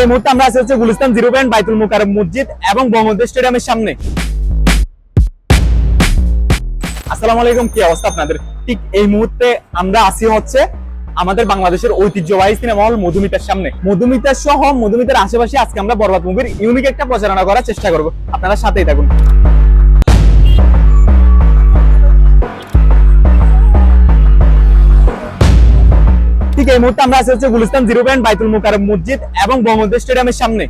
এই মুহূর্তে আমরা আছি হচ্ছে গুলিস্তান 0 পয়েন্ট বাইতুল মুকাররম মসজিদ এবং বঙ্গবন্ধু স্টেডিয়ামের সামনে। আসসালামু আলাইকুম, কি অবস্থা আপনাদের? ঠিক এই মুহূর্তে আমরা আছি হচ্ছে আমাদের বাংলাদেশের ঐতিহ্যবাহী সিনেমা হল মধুমিতার সামনে। মধুমিতার সহ মধুমিতার আশেপাশে আজকে আমরা বরবাদ মুভির ইউনিক একটা প্রচারণা করার চেষ্টা করব। আপনারা সাথেই থাকুন। ঠিক এই মুহূর্তে আমরা আছি হচ্ছে গুলিস্তান 0 পয়েন্ট বাইতুল মুকাররম মসজিদ এবং বঙ্গবন্ধু স্টেডিয়ামের সামনে।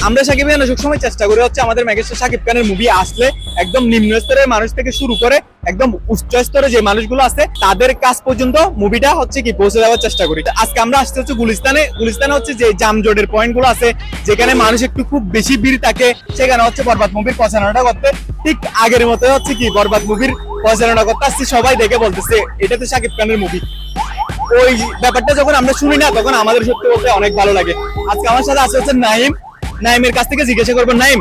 আমরা সাকিব খান সবসময় চেষ্টা করি হচ্ছে আমাদের মেগাস্টার সাকিব খানের মুভি আসলে একদম নিম্ন স্তরের মানুষ থেকে শুরু করে একদম উচ্চ স্তরে যে মানুষগুলো আছে তাদের কাছ পর্যন্ত মুভিটা হচ্ছে কি পৌঁছে দেওয়ার চেষ্টা করি। আজকে আমরা আসতে হচ্ছে গুলিস্তানে হচ্ছে যে জামজটের পয়েন্ট গুলো আছে, যেখানে মানুষ একটু খুব বেশি ভিড় থাকে, সেখানে হচ্ছে বরবাদ মুভির প্রচারণাটা করতে ঠিক আগের মতো হচ্ছে কি বরবাদ মুভির প্রচারণা করতে আসছি। সবাই দেখে বলতেছে এটা তো সাকিব খানের মুভি। ওই ব্যাপারটা যখন আমরা শুনি না তখন আমাদের সত্যি বলতে অনেক ভালো লাগে। আজকে আমার সাথে আছে হচ্ছে নাইমের কাছ থেকে জিজ্ঞাসা করবো, নাইম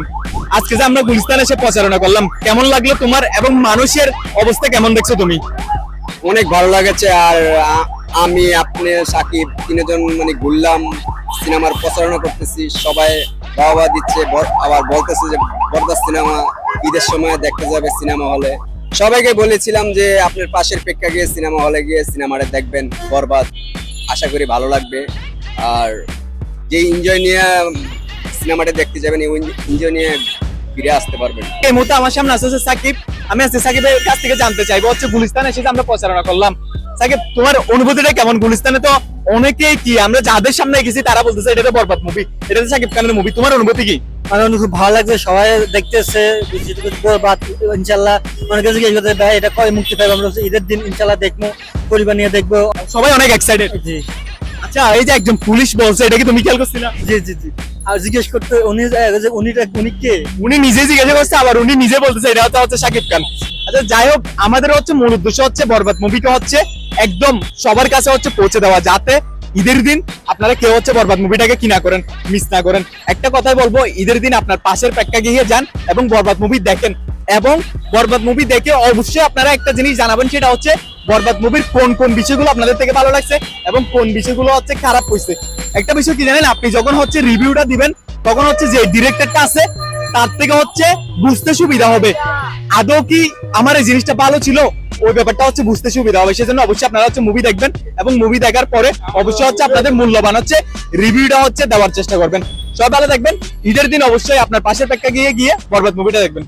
আজকে যে আমরা গুলিস্তানে এসে প্রচারণা করলাম কেমন লাগলো তোমার, এবং মানুষের অবস্থা কেমন দেখছো তুমি? অনেক ভালো লাগেছে। আর আমি আপনি সাকিব তিনজন মানে ঘুরলাম, সিনেমার প্রচারণা করতেছি, সবাই বাবা দিচ্ছে, আবার বলতেছে যে বরদাস্ত সিনেমা ঈদের সময় দেখতে যাবে সিনেমা হলে। সবাইকে বলেছিলাম যে আপনার পাশের প্রেক্ষাগৃহে সিনেমা হলে গিয়ে সিনেমাটা দেখবেন বরবাদ, আশা করি ভালো লাগবে। আর যে এনজয় নিয়ে সিনেমাটা দেখতে যাবেন এই এনজয় নিয়ে ফিরে আসতে পারবেন। এই মুহূর্তে আমার সামনে আছে সাকিব। আমি আজকে সাকিবের কাছ থেকে জানতে চাইবো হচ্ছে গুলিস্তানে এসে আমরা প্রচারণা করলাম, সাকিব তোমার অনুভূতিটা কেমন? গুলিস্তানে তো অনেকেই কি আমরা যাদের সামনে গেছি তারা বলতেছে এটা তো বরবাদ মুভি, এটা তো সাকিব খানের মুভি, তোমার অনুভূতি কি? আমার খুব ভালো লাগছে, সবাই দেখতেছে বরবাদ। ইনশাল্লাহ অনেক কিছু এটা কবে মুক্তি পাইবো, আমরা ঈদের দিন ইনশাল্লাহ দেখবো, পরিবার নিয়ে দেখবো, সবাই অনেক এক্সাইটেড। জি আচ্ছা, এই যে একজন পুলিশ বলছে এটা কি তুমি খেয়াল করছিলা? জি জি জি। আর জিজ্ঞেস করতে উনি কে, উনি নিজে জিজ্ঞাসা করছে, আবার উনি নিজে বলতেছে এটা হচ্ছে সাকিব খান। আচ্ছা যাই হোক, আমাদের হচ্ছে মূল উদ্দেশ্য হচ্ছে বরবাদ মুভিটা হচ্ছে একদম সবার কাছে হচ্ছে পৌঁছে দেওয়া, যাতে ঈদের দিন আপনারা কেউ হচ্ছে বরবাদ মুভিটাকে কিনা করেন, মিস না করেন। একটা কথাই বলবো, ঈদের দিন আপনার পাশের প্রেক্ষাগৃহে যান এবং বরবাদ মুভি দেখেন, এবং বরবাদ মুভি দেখে অবশ্যই আপনারা একটা জিনিস জানাবেন, সেটা হচ্ছে বরবাদ মুভির কোন কোন বিষয়গুলো আপনাদের থেকে ভালো লাগছে এবং কোন বিষয়গুলো হচ্ছে খারাপ হয়েছে। একটা বিষয় কি জানেন, আপনি যখন হচ্ছে রিভিউটা দিবেন তখন হচ্ছে যে ডিরেক্টরটা আছে তার থেকে হচ্ছে বুঝতে সুবিধা হবে আদৌ কি আমার এই জিনিসটা ভালো ছিল, ওই ব্যাপারটা হচ্ছে বুঝতে সুবিধা হবে। সেজন্য অবশ্যই আপনারা হচ্ছে মুভি দেখবেন এবং মুভি দেখার পরে অবশ্যই হচ্ছে আপনাদের মূল্যবান হচ্ছে রিভিউটা হচ্ছে দেওয়ার চেষ্টা করবেন। সবাই ভালো থাকবেন। ঈদের দিন অবশ্যই আপনার পাশের প্রেক্ষাগৃহে গিয়ে বরবাদ মুভিটা দেখবেন।